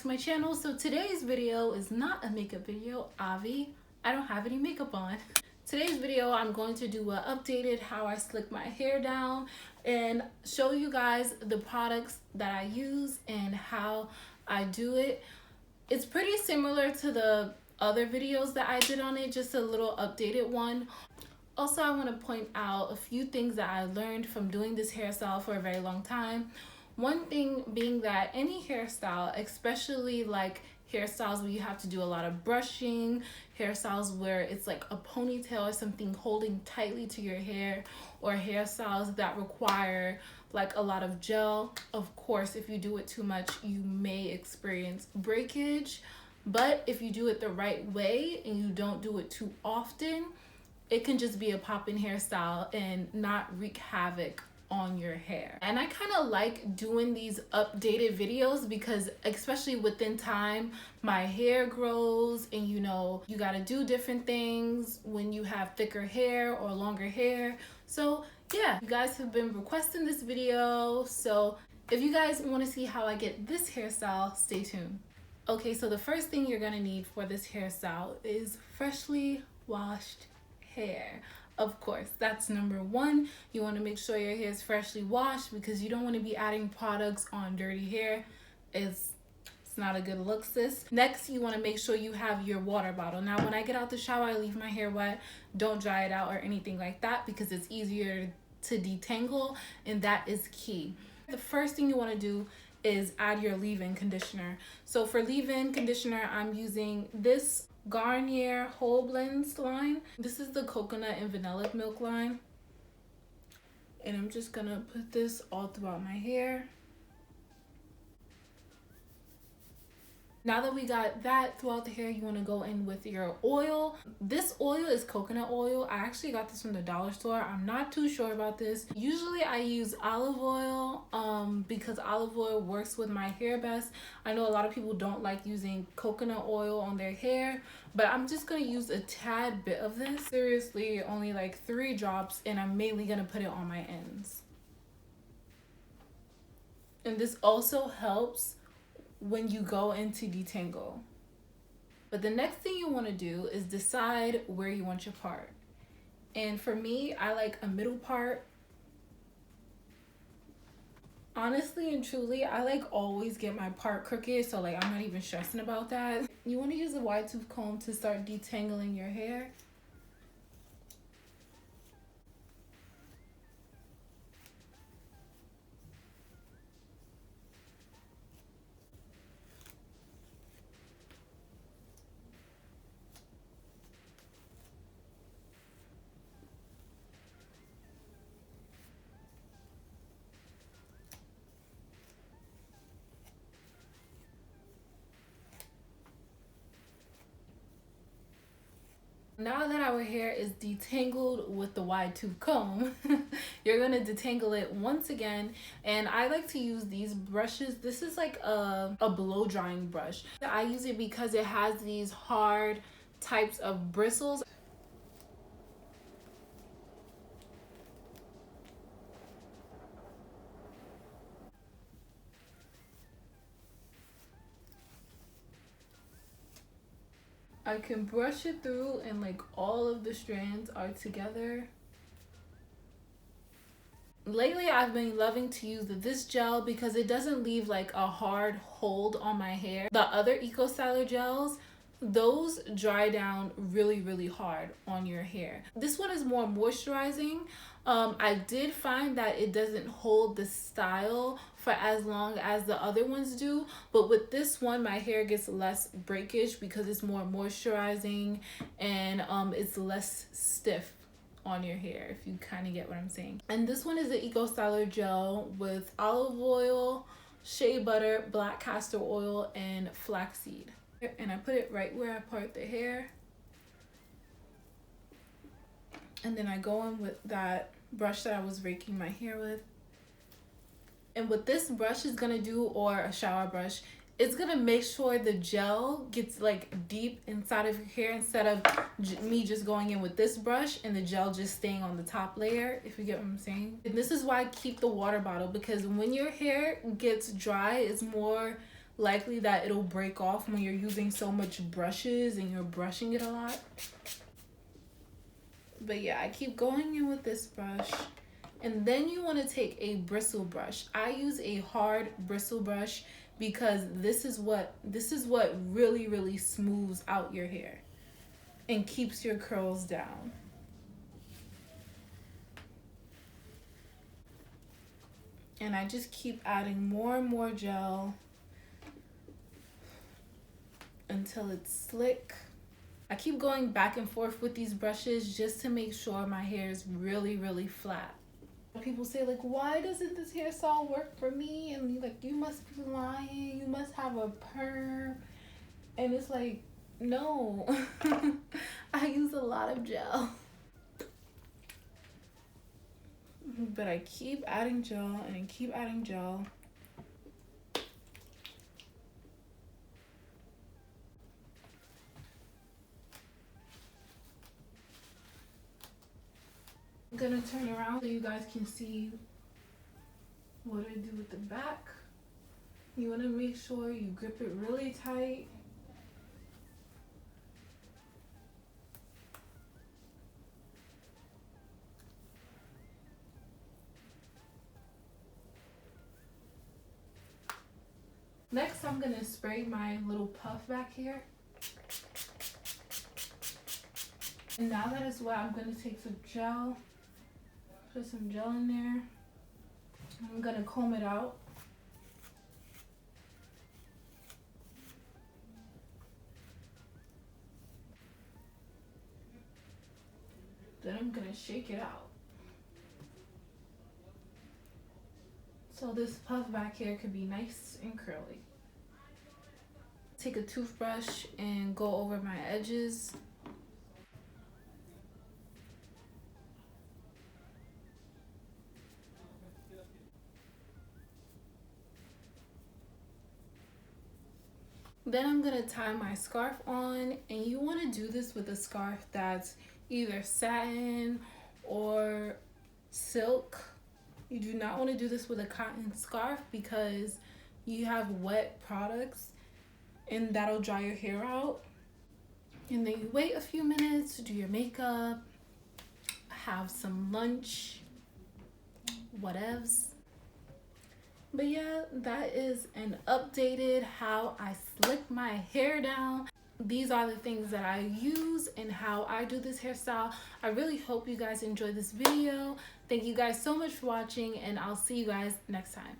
to my channel. So today's video is not a makeup video. I don't have any makeup on. Today's video I'm going to do a updated how I slick my hair down and show you guys the products that I use and how I do it. It's pretty similar to the other videos that I did on it, just a little updated one. Also, I want to point out a few things that I learned from doing this hairstyle for a very long time. One thing being that any hairstyle, especially like hairstyles where you have to do a lot of brushing, hairstyles where it's like a ponytail or something holding tightly to your hair, or hairstyles that require like a lot of gel, of course, if you do it too much, you may experience breakage. But if you do it the right way and you don't do it too often, it can just be a pop-in hairstyle and not wreak havoc on your hair. And I kind of like doing these updated videos because especially within time my hair grows, and you know, you got to do different things when you have thicker hair or longer hair. So yeah, you guys have been requesting this video, so if you guys want to see how I get this hairstyle, stay tuned. Okay, so the first thing you're gonna need for this hairstyle is freshly washed hair. Of course, that's number one. You want to make sure your hair is freshly washed because you don't want to be adding products on dirty hair. It's not a good look, sis. Next, you want to make sure you have your water bottle. Now, when I get out the shower, I leave my hair wet. Don't dry it out or anything like that because it's easier to detangle, and that is key. The first thing you want to do is add your leave-in conditioner. So for leave-in conditioner, I'm using this Garnier Whole Blends line. This is the coconut and vanilla milk line, and I'm just gonna put this all throughout my hair. Now that we got that throughout the hair, you want to go in with your oil. This oil is coconut oil. I actually got this from the dollar store. I'm not too sure about this. Usually I use olive oil because olive oil works with my hair best. I know a lot of people don't like using coconut oil on their hair, but I'm just going to use a tad bit of this. Seriously, only like 3 drops, and I'm mainly going to put it on my ends. And this also helps when you go into detangle. But the next thing you want to do is decide where you want your part. And for me, I like a middle part. Honestly and truly, I like always get my part crooked, so like I'm not even stressing about that. You want to use a wide tooth comb to start detangling your hair. Now that our hair is detangled with the wide tooth comb, you're gonna detangle it once again. And I like to use these brushes. This is like a blow drying brush. I use it because it has these hard types of bristles. I can brush it through and like all of the strands are together. Lately, I've been loving to use this gel because it doesn't leave like a hard hold on my hair. The other Eco Styler gels, those dry down really hard on your hair. This one is more moisturizing. I did find that it doesn't hold the style for as long as the other ones do, but with this one my hair gets less breakage because it's more moisturizing, and it's less stiff on your hair, if you kind of get what I'm saying. And this one is the Eco Styler gel with olive oil, shea butter, black castor oil, and flaxseed. And I put it right where I part the hair, and then I go in with that brush that I was raking my hair with. And what this brush is gonna do, or a shower brush, it's gonna make sure the gel gets like deep inside of your hair instead of me just going in with this brush and the gel just staying on the top layer, if you get what I'm saying. And this is why I keep the water bottle, because when your hair gets dry, it's more likely that it'll break off when you're using so much brushes and you're brushing it a lot. But yeah, I keep going in with this brush. And then you want to take a bristle brush. I use a hard bristle brush because this is what really smooths out your hair and keeps your curls down. And I just keep adding more and more gel until it's slick. I keep going back and forth with these brushes just to make sure my hair is really flat. People say like, why doesn't this hairstyle work for me? And like, you must be lying, you must have a perm. And it's like, no. I use a lot of gel. But I keep adding gel and I keep adding gel. I'm gonna turn around so you guys can see what I do with the back. You want to make sure you grip it really tight. Next, I'm gonna spray my little puff back here. And now that it's wet, I'm gonna take some gel, put some gel in there. I'm gonna comb it out. Then I'm gonna shake it out. So this puff back here could be nice and curly. Take a toothbrush and go over my edges. Then I'm gonna tie my scarf on, and you wanna do this with a scarf that's either satin or silk. You do not wanna do this with a cotton scarf because you have wet products and that'll dry your hair out. And then you wait a few minutes to do your makeup, have some lunch, whatevs. But yeah, that is an updated how I slick my hair down. These are the things that I use and how I do this hairstyle. I really hope you guys enjoyed this video. Thank you guys so much for watching, and I'll see you guys next time.